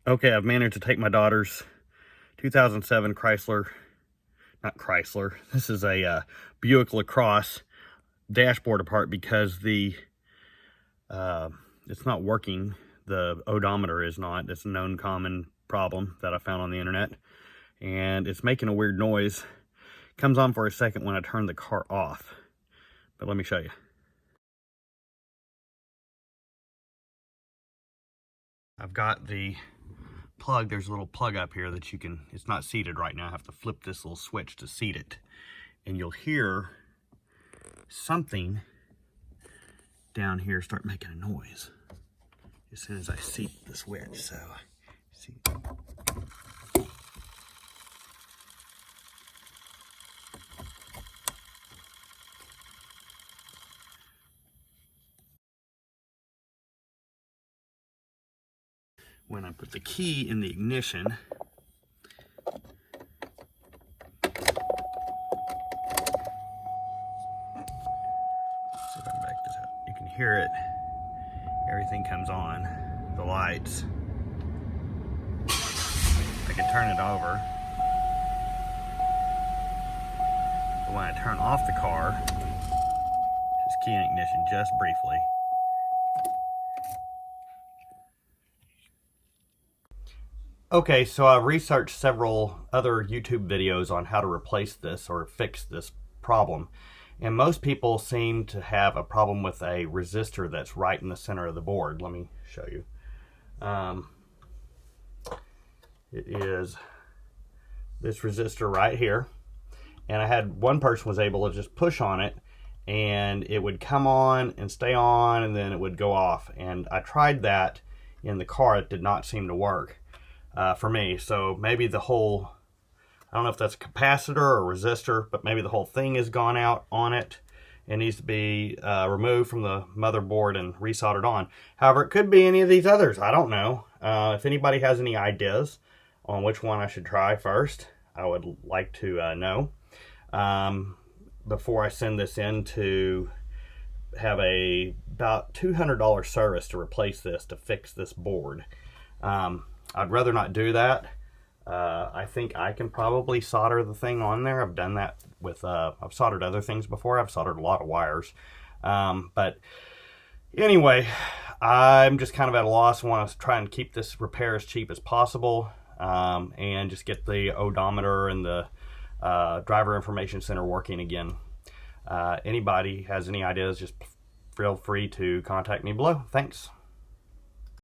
Okay, I've managed to take my daughter's 2007 this is a Buick LaCrosse dashboard apart because it's not working. The odometer is not. It's a known common problem that I found on the internet, and it's making a weird noise. Comes on for a second when I turn the car off, but let me show you. I've got the plug. There's a little plug up here that you can, it's not seated right now. I have to flip this little switch to seat it, and you'll hear something down here start making a noise as soon as I seat the switch. So see, when I put the key in the ignition, you can hear it. Everything comes on, the lights. I can turn it over. But when I turn off the car, just key in ignition just briefly. Okay, so I researched several other YouTube videos on how to replace this or fix this problem. And most people seem to have a problem with a resistor that's right in the center of the board. Let me show you. It is this resistor right here. And I had one person was able to just push on it and it would come on and stay on and then it would go off. And I tried that in the car. It did not seem to work for me. So maybe the whole, I don't know if that's a capacitor or a resistor, but maybe the whole thing has gone out on it and needs to be removed from the motherboard and resoldered on. However, it could be any of these others. I don't know. If anybody has any ideas on which one I should try first, I would like to know before I send this in to have about $200 service to replace this, to fix this board. I'd rather not do that. I think I can probably solder the thing on there. I've done that with, I've soldered other things before. I've soldered a lot of wires. But anyway, I'm just kind of at a loss. I want to try and keep this repair as cheap as possible, and just get the odometer and the driver information center working again. Anybody has any ideas, just feel free to contact me below. Thanks.